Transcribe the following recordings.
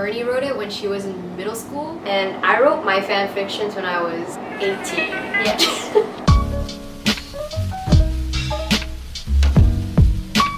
Bernie wrote it when she was in middle school, and I wrote my fan fictions when I was 18. Yeah.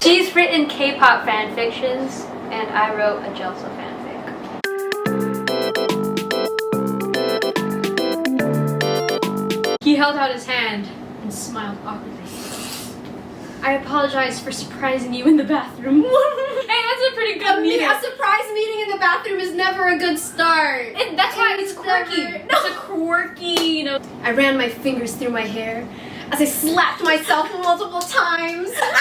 She's written K-pop fan fictions, and I wrote a JELSA fanfic. He held out his hand and smiled awkwardly. I apologize for surprising you in the bathroom. Hey, that's a pretty good meeting. A surprise meeting in the bathroom is never a good start. That's why it's quirky. It's a quirky, you know. I ran my fingers through my hair as I slapped myself multiple times. Hey!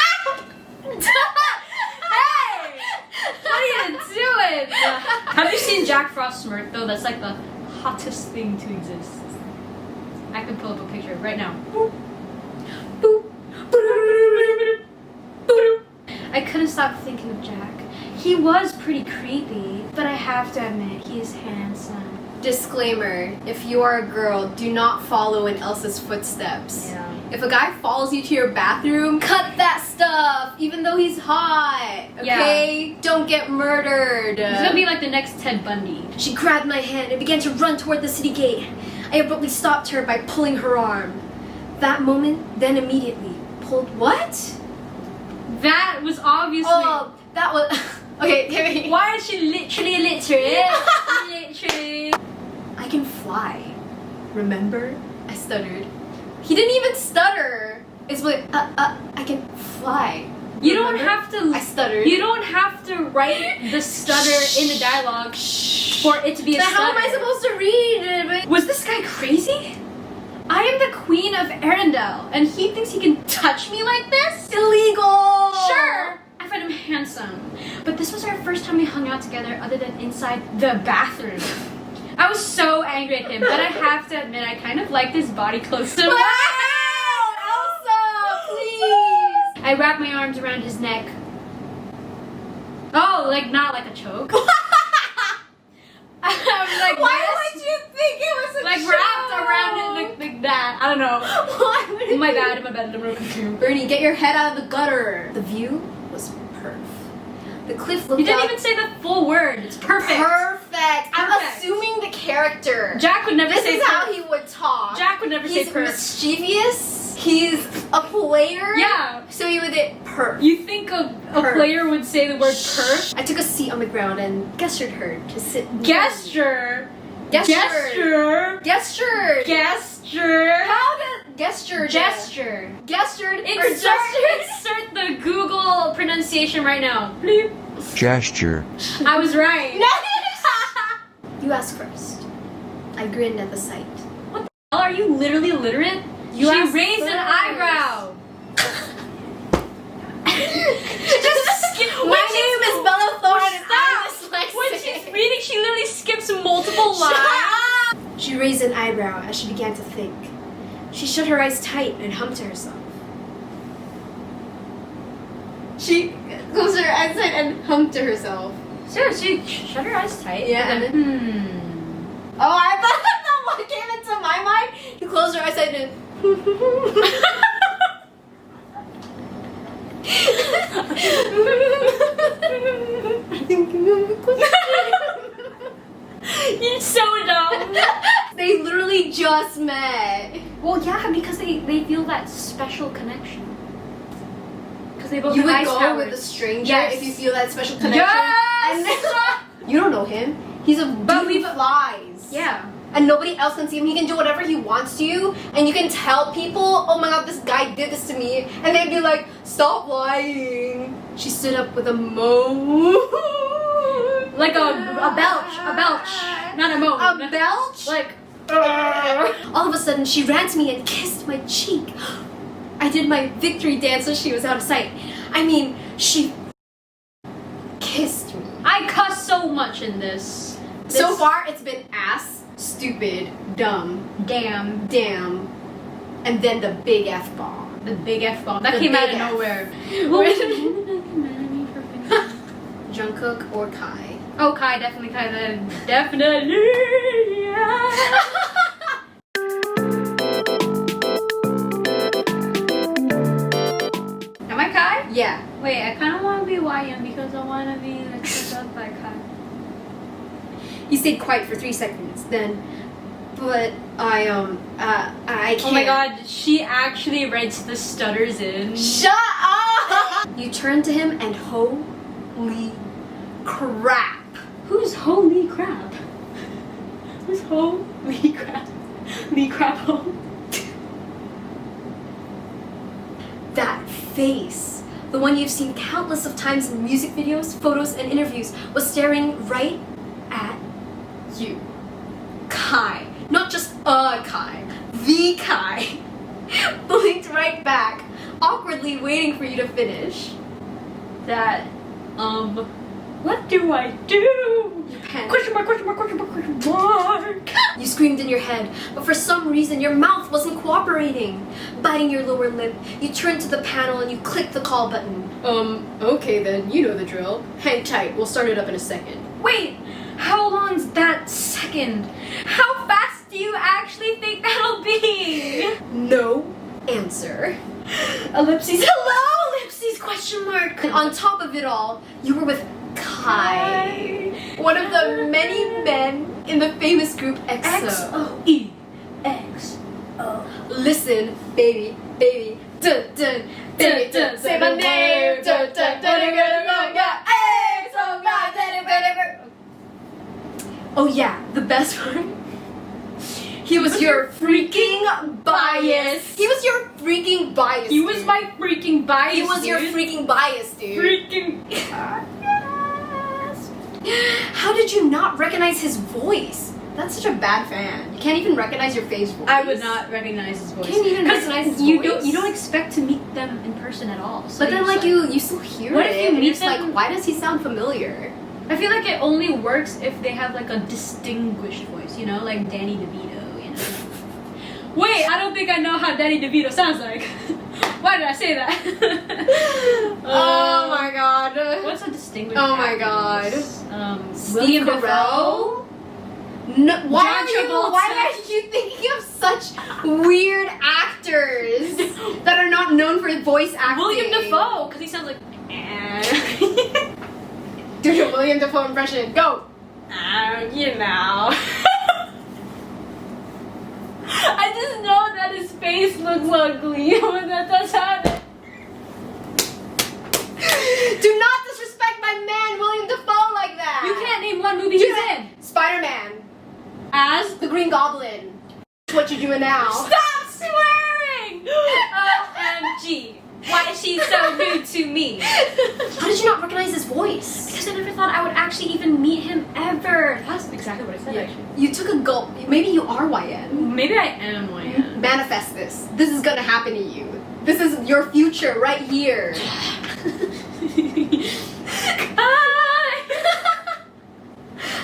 What are you doing? Have you seen Jack Frost smirk though? That's like the hottest thing to exist. I can pull up a picture right now. Boop. Boop. I couldn't stop thinking of Jack. He was pretty creepy, but I have to admit, he is handsome. Disclaimer, if you are a girl, do not follow in Elsa's footsteps. Yeah. If a guy follows you to your bathroom, cut that stuff, even though he's hot, okay? Yeah. Don't get murdered. He's gonna be like the next Ted Bundy. She grabbed my hand and began to run toward the city gate. I abruptly stopped her by pulling her arm. That moment, then immediately, pulled what? That was obviously... Oh, that was... Okay, why is she literally illiterate? Literally. I can fly. Remember? I stuttered. He didn't even stutter. It's like, I can fly. You don't have to... I stuttered. You don't have to write the stutter in the dialogue for it to be a stutter. How am I supposed to read it? Was this guy crazy? I am the queen of Arendelle, and he thinks he can touch me like this? Illegal! Sure, I find him handsome. But this was our first time we hung out together other than inside the bathroom. I was so angry at him, but I have to admit I kind of liked his body close to me. Wow! Elsa, please! I wrapped my arms around his neck. Oh, like not like a choke. I was like, why would you think it was a like choke? Wrapped around it like that? I don't know. Why would it my bad. Bernie, get your head out of the gutter. The view was perfect. The cliff looked. You didn't even say the full word. It's perfect. Perfect. I'm assuming the character. Jack would never say. This is how he would talk. Jack would never say perfect. He's mischievous. He's a player. Yeah. So he would say perf. You think a player would say the word perf? I took a seat on the ground and gestured her to sit. Gesture. Gesture. Gesture. Gesture. How did gesture? Gesture. Gestured. Insert the Google pronunciation right now. Bleep. Gesture. I was right. You asked first. I grinned at the sight. What the hell? Are you literally illiterate? She raised an eyebrow. My name is Bella Thorne and I'm dyslexic. When she's reading, she literally skips multiple lines. She raised an eyebrow as she began to think. She shut her eyes tight and hummed to herself. She closed her eyes tight and hummed to herself. Sure, she shut her eyes tight. Yeah, and then Oh, I thought that what came into my mind. You closed her eyes tight and You're so dumb. They literally just met. Well, yeah, because they feel that special connection. Because they both have ice powers. You would go with a stranger if you feel that special connection. Yes. And you don't know him. He's a dude who flies. Yeah. And nobody else can see him. He can do whatever he wants to you, and you can tell people, oh my god, this guy did this to me, and they'd be like, stop lying. She stood up with a moan. Like a belch, not a moan. A belch? Like, all of a sudden, she ran to me and kissed my cheek. I did my victory dance so she was out of sight. I mean, she kissed me. I cuss so much in this. So far, it's been ass, stupid, dumb, damn, and then the big F-bomb. The big F-bomb. That came out of nowhere. Jungkook or Kai? Oh, Kai, definitely Kai then. Definitely, yeah. Am I Kai? Yeah. Wait, I kind of want to be YM because I want to be like picked up by Kai. You stayed quiet for 3 seconds, then... But I can't. Oh my god, she actually writes the stutters in. Shut up! You turn to him and holy crap. Who's holy crap? Who's holy crap? Lee crap home? That face, the one you've seen countless of times in music videos, photos, and interviews, was staring right at you. Kai. Not just a Kai. The Kai. Blinked right back, awkwardly waiting for you to finish. That, what do I do? You panicked. Question mark, question mark, question mark, question mark. You screamed in your head, but for some reason your mouth wasn't cooperating. Biting your lower lip, you turned to the panel and you clicked the call button. Okay then, you know the drill. Hang tight, we'll start it up in a second. Wait, how long's that second? How fast do you actually think that'll be? No answer. Ellipses. Hello, ellipses, question mark. And on top of it all, you were with Kai. One of the many men in the famous group EXO. EXO. Listen, baby, baby, dun dun, baby, dun, say my name, dun dun, oh yeah, the best part. He was your freaking bias. He was your freaking bias. He was my freaking bias. He was your freaking bias, dude. Freaking. How did you not recognize his voice? That's such a bad fan. You can't even recognize your face voice. I would not recognize his voice. You can't even recognize his voice. You don't expect to meet them in person at all. So but then like you still hear what it. If you and meet you're just them? like, why does he sound familiar? I feel like it only works if they have like a distinguished voice, you know, like Danny DeVito, you know. Wait, I don't think I know how Danny DeVito sounds like. Why did I say that? Oh my god. What's a distinguished Oh my god. William Dafoe? No, John Travolta. why are you thinking of such weird actors that are not known for voice acting? William Dafoe, because he sounds like. Do your William Dafoe impression. Go. You know. I just know that his face looks ugly when that does happen. Do not disrespect my man William Dafoe like that. You can't name one movie he's in. Spider-Man. As the Green Goblin. What you doing now? Stop swearing! OMG. Why is she so new to me? How did you not recognize his voice? Because I never thought I would actually even meet him ever. That's exactly what I said, actually. You took a gulp. Maybe you are YN. Maybe I am YN. Manifest this. This is gonna happen to you. This is your future right here.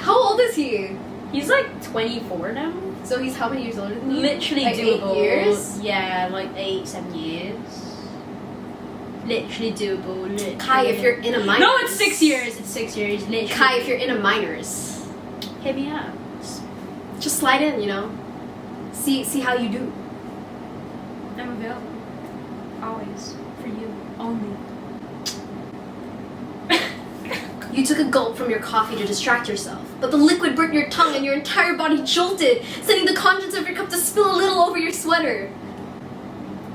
How old is he? He's like 24 now. So he's how many years older than you? Literally like doable. 8 years? Yeah, like 8-7 years. Literally doable. Literally. Kai, if you're in a minors. No, it's 6 years. It's 6 years. Literally. Kai, if you're in a minors. Hit me up. Just slide in, you know. See how you do. I'm available. Always. For you. Only. You took a gulp from your coffee to distract yourself, but the liquid burnt your tongue and your entire body jolted, sending the contents of your cup to spill a little over your sweater.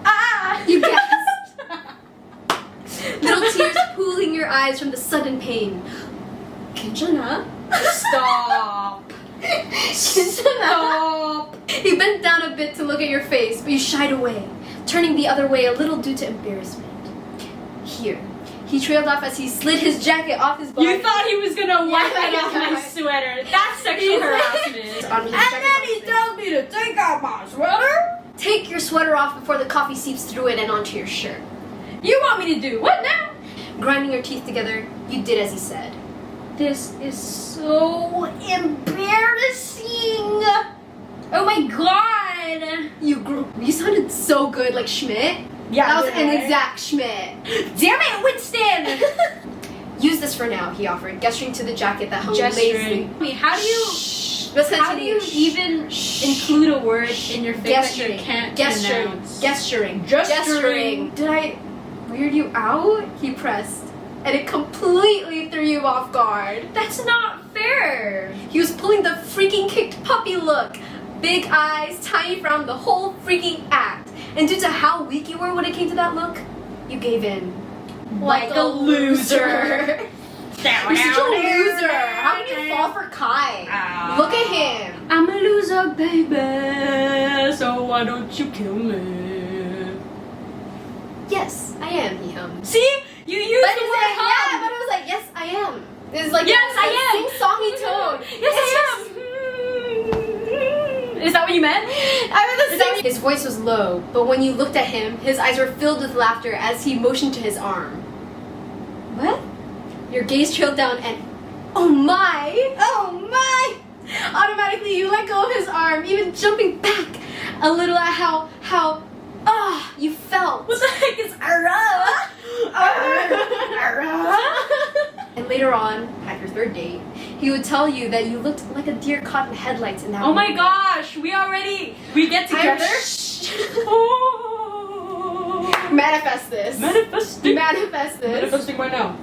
Ah! You gasped. Little tears pooling your eyes from the sudden pain. Kinjana? Stop. Stop. He bent down a bit to look at your face, but you shied away, turning the other way a little due to embarrassment. Here. He trailed off as he slid his jacket off his body. You thought he was gonna wipe Yeah, it off yeah. my sweater. That's sexual harassment. And then he tells me to take off my sweater. Take your sweater off before the coffee seeps through it and onto your shirt. You want me to do what now? Grinding your teeth together, you did as he said. This is so embarrassing. Oh my god. You sounded so good, like Schmidt. Yeah, that was an exact Schmidt. Damn it, Winston! Use this for now, he offered, gesturing to the jacket that hung lazily. Gesturing. I mean, how do you even include a word in your face that you can't pronounce? Gesturing. Gesturing. Did I weird you out? He pressed, and it completely threw you off guard. That's not fair. hair. He was pulling the freaking kicked puppy look. Big eyes, tiny frown, the whole freaking act. And due to how weak you were when it came to that look, you gave in. Like a loser. You're such a loser. How did you fall for Kai? Look at him. I'm a loser, baby. So why don't you kill me? Yes, I am, he hummed. See? You used But the it was word like, hum. yeah, but it was like, yes, I am. It's like, Yes, I am. sing-songy tone. Yes, I am. Is that what you meant? His voice was low, but when you looked at him, his eyes were filled with laughter as he motioned to his arm. What? Your gaze trailed down and, oh my! Automatically you let go of his arm, even jumping back a little at how you felt. What the heck is And later on, at your third date, he would tell you that you looked like a deer caught in headlights in that Oh my movie. gosh, we get together? Manifest this. Manifesting. Manifest this. Manifesting right now.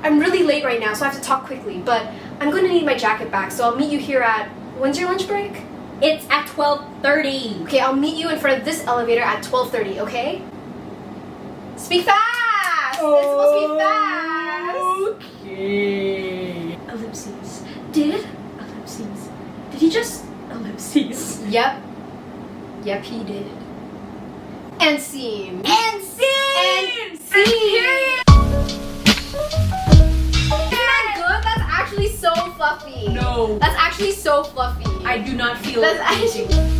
I'm really late right now, so I have to talk quickly, but I'm going to need my jacket back, so I'll meet you here at... When's your lunch break? It's at 12:30. Okay, I'll meet you in front of this elevator at 12:30, okay? Speak fast! It's supposed to be fast! Okay. Ellipses. Did he just ellipses? Yep, he did. And scene. And scene! And scene! Isn't that good? That's actually so fluffy. No. That's actually so fluffy. I do not feel That's anything. actually...